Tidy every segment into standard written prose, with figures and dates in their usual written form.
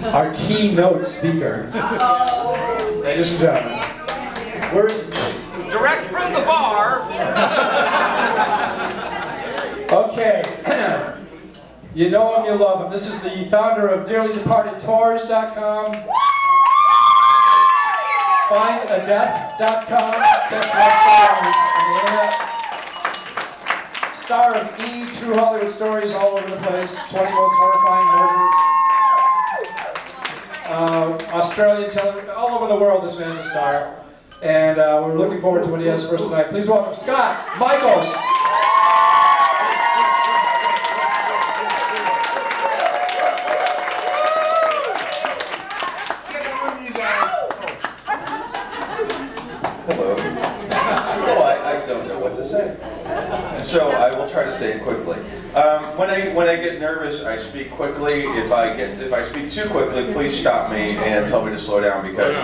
our keynote speaker. Ladies and gentlemen. Where's direct from the bar? Okay. You know him, you love him. This is the founder of DearlyDepartedTours.com. FindADeath.com. Best website on the internet. Star of E! True Hollywood Stories all over the place. 20 most horrifying murders. Australian television, all over the world this man's a star. And we're looking forward to what he has for us tonight. Please welcome Scott Michaels. Hello. Well, I don't know what to say. So I will try to say it quickly. When I get nervous, I speak quickly. If I speak too quickly, please stop me and tell me to slow down because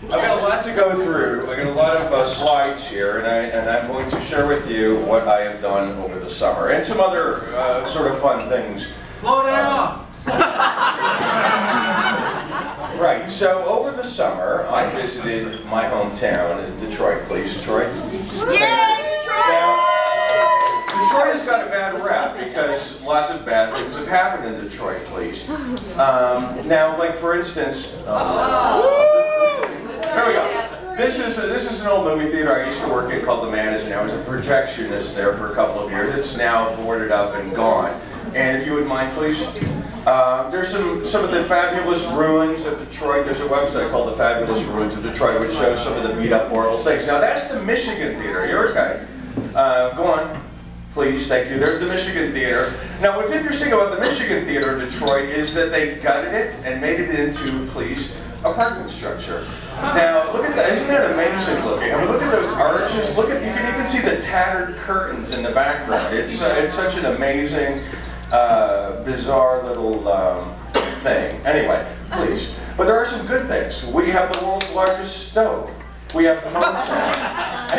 I've got a lot to go through. I got a lot of slides here, and I'm going to share with you what I have done over the summer and some other sort of fun things. Slow down. Right, so over the summer, I visited my hometown, Detroit. Please, Detroit. Yay, Detroit! Now, Detroit has got a bad rap because lots of bad things have happened in Detroit, please. Now, like for instance, here we go. This is an old movie theater I used to work at called the Madison. I was a projectionist there for a couple of years. It's now boarded up and gone. And if you would mind, please. There's some of the fabulous ruins of Detroit. There's a website called The Fabulous Ruins of Detroit, which shows some of the beat up horrible things. Now that's the Michigan Theater. You're okay. Go on, please. Thank you. There's the Michigan Theater. Now what's interesting about the Michigan Theater in Detroit is that they gutted it and made it into, please, a parking structure. Now look at that. Isn't that amazing looking? I mean, look at those arches. Look at, you can even see the tattered curtains in the background. It's such an amazing, bizarre little thing. Anyway, please. But there are some good things. We have the world's largest stove. We have the mountain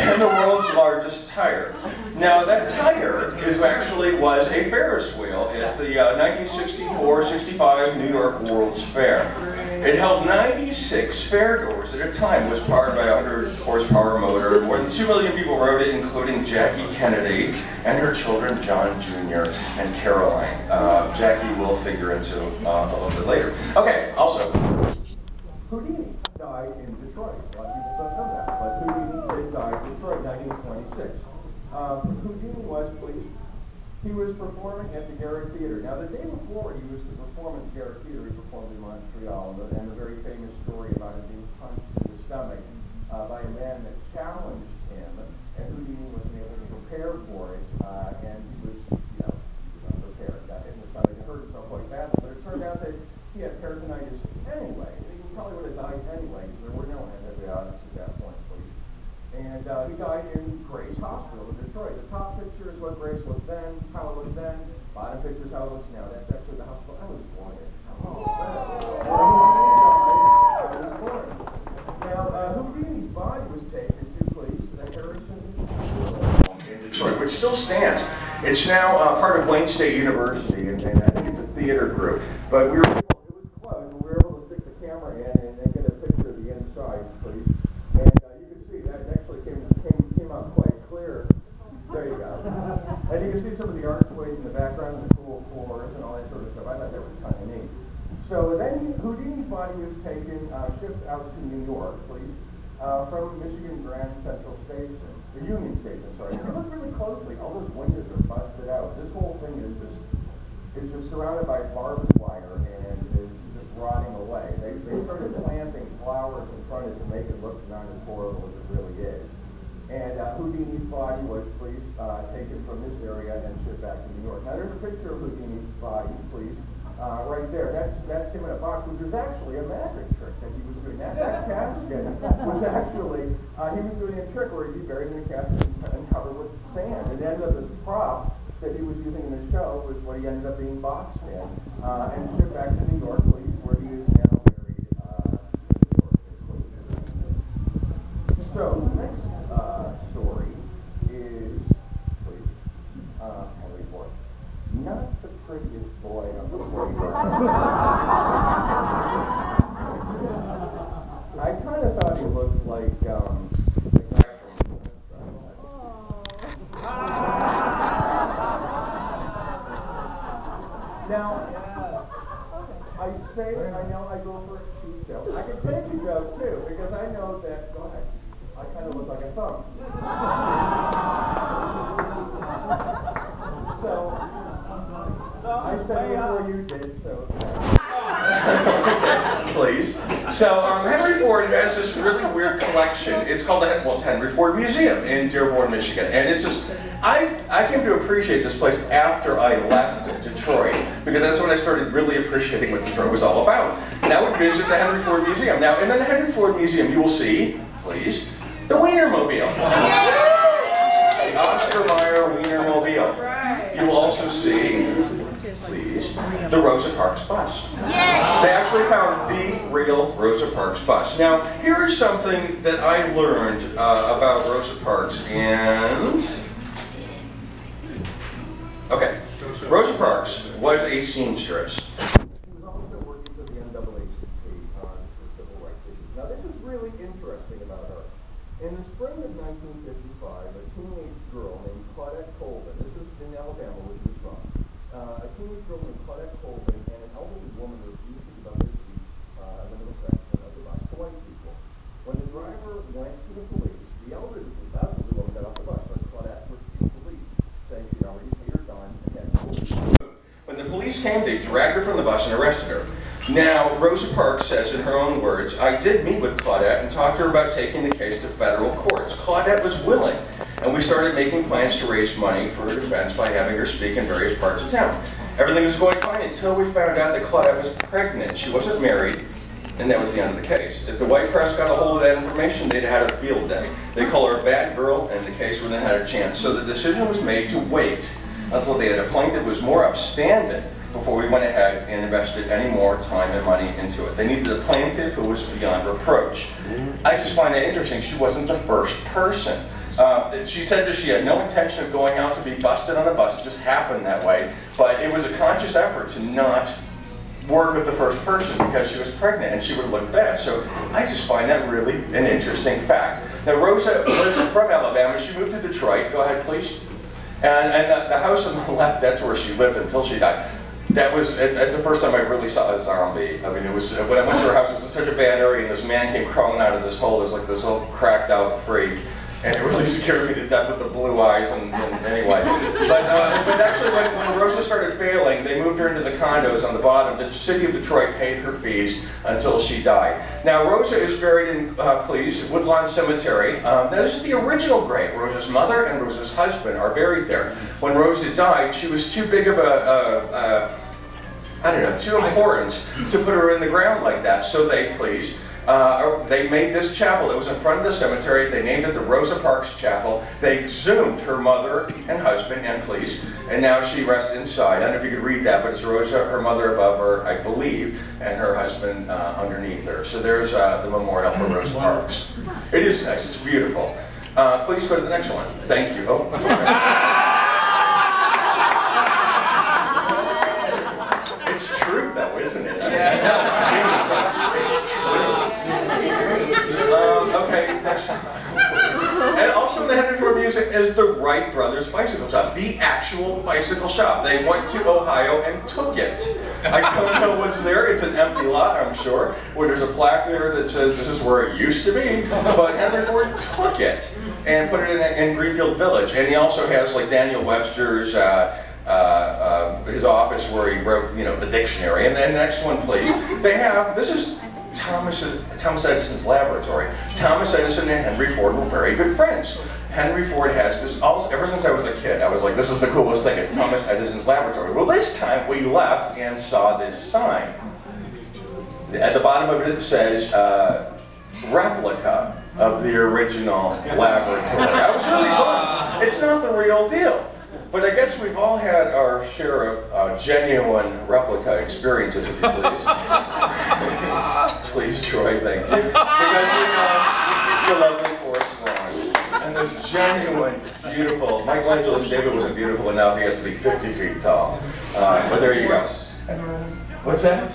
and the world's largest tire. Now that tire was a Ferris wheel at the 1964-65 New York World's Fair. It held 96 fair doors at a time. It was powered by a 100 horsepower motor. More than 2 million people rode it, including Jackie Kennedy and her children John Jr. and Caroline. Jackie will figure into a little bit later. Okay, also, Houdini died in Detroit. A lot of people don't know that, but Houdini did die in Detroit in 1926. Houdini was, please, he was performing at the Garrick Theater. Now, the day before he was to perform at the Garrick Theater, he performed in Montreal, and a very famous story about him being punched in the stomach by a man that challenged him, and Houdini wasn't able to prepare for it, and he was, unprepared, got hit in the stomach and hurt himself quite badly. But it turned out that he had peritonitis anyway. He probably would have died anyway, because there were no antibiotics at that point, please. And he died in Grace Hospital in Detroit. The top picture is what Grace looked then, how it looked then. Bottom picture is how it looks now. That's actually the hospital I was born in. Now, Houdini's body was taken to, please, the Harrison in Detroit, which still stands. It's now part of Wayne State University, and I think it's a theater group. But it was closed, and we were able to stick the camera in and get a picture of the inside, please. And you can see that actually came out quite clear. There you go. And you can see some of the archways in the background and the cool floors and all that sort of stuff. I thought that was kind of neat. So then Houdini's body was taken, shipped out to New York, please, from Michigan Grand Central Station, the Union Station, sorry. If you look really closely, all those windows are busted out. This whole thing is just surrounded by barbed wire and is just rotting away. They started planting flowers in front of it to make it look not as horrible as it really is. And Houdini's body was, please, taken from this area and shipped back to New York. Now there's a picture of Houdini's body, please, right there. That's him in a box, which was actually a magic trick that he was doing. That casket was actually, he was doing a trick where he'd be buried in a casket and covered with sand. And it ended up this prop that he was using in the show was what he ended up being boxed in and shipped back to New York, please, where he is now buried in New York, please. So, next story is, please, Henry Ford. Not the prettiest boy on the playground. I say I know I go for a cheap joke. I can take a joke too, because I know that, go ahead, I kind of look like a thumb. So, I said before you did, so. Please. So Henry Ford has this really weird collection. It's called it's Henry Ford Museum in Dearborn, Michigan, and it's just I came to appreciate this place after I left Detroit, because that's when I started really appreciating what Detroit was all about. And I would visit the Henry Ford Museum. Now, in the Henry Ford Museum, you will see, please, the Wienermobile. The Oscar Mayer Wienermobile. You will also see, please, the Rosa Parks bus. They actually found the real Rosa Parks bus. Now, here is something that I learned about Rosa Parks, and okay, Rosa Parks was a seamstress. She was also working for the NAACP on civil rights issues. Now, this is really interesting about her. In the spring of 1955, a teenage girl named Claudette Colvin, this was in Alabama, where she was from, a teenage girl named Claudette Colvin and an elderly woman refused to give up their seats in the middle section of the bus to white people. When the driver went to the police, the elderly woman got off the bus, but Claudette refused to leave, saying she'd already paid her time and had no leave. When the police came, they dragged her from the bus and arrested her. Now, Rosa Parks says in her own words, "I did meet with Claudette and talked to her about taking the case to federal courts. Claudette was willing, and we started making plans to raise money for her defense by having her speak in various parts of town. Everything was going fine until we found out that Claudette was pregnant. She wasn't married, and that was the end of the case. If the white press got a hold of that information, they'd had a field day. They call her a bad girl, and the case wouldn't have had a chance. So the decision was made to wait until they had a plaintiff who was more upstanding before we went ahead and invested any more time and money into it. They needed a plaintiff who was beyond reproach." I just find that interesting. She wasn't the first person. She said that she had no intention of going out to be busted on a bus. It just happened that way. But it was a conscious effort to not work with the first person because she was pregnant and she would look bad. So I just find that really an interesting fact. Now, Rosa was from Alabama. She moved to Detroit. Go ahead, please. And the house on the left, that's where she lived until she died. That's the first time I really saw a zombie. I mean, it was, when I went to her house, it was in such a bad area, and this man came crawling out of this hole. It was like this little cracked out freak. And it really scared me to death with the blue eyes, and anyway. But actually, when Rosa started failing, they moved her into the condos on the bottom. The city of Detroit paid her fees until she died. Now, Rosa is buried in, please, Woodlawn Cemetery. This is the original grave. Rosa's mother and Rosa's husband are buried there. When Rosa died, she was too big of I don't know, too important to put her in the ground like that. So they made this chapel that was in front of the cemetery. They named it the Rosa Parks Chapel. They exhumed her mother and husband and police, and now she rests inside. I don't know if you could read that, but it's Rosa, her mother above her, I believe, and her husband underneath her. So there's the memorial for Rosa Parks. It is nice. It's beautiful. Please go to the next one. Thank you. Oh. It's true, though, isn't it? Okay, next. And also in the Henry Ford Museum is the Wright Brothers bicycle shop, the actual bicycle shop. They went to Ohio and took it. I don't know what's there. It's an empty lot, I'm sure, where there's a plaque there that says this is where it used to be. But Henry Ford took it and put it in Greenfield Village. And he also has like Daniel Webster's his office where he wrote, you know, the dictionary. And then next one, please. They have, this is Thomas Edison's laboratory. Thomas Edison and Henry Ford were very good friends. Henry Ford has this, ever since I was a kid, I was like, this is the coolest thing, it's Thomas Edison's laboratory. Well, this time we left and saw this sign. At the bottom of it says, replica of the original laboratory. I was really bummed. It's not the real deal. But I guess we've all had our share of genuine replica experiences, if you please. Please, Troy, thank you. Because we know you love the Forest Lawn. And there's genuine, beautiful. Michelangelo's David wasn't beautiful enough, he has to be 50 feet tall. But there you go. What's that?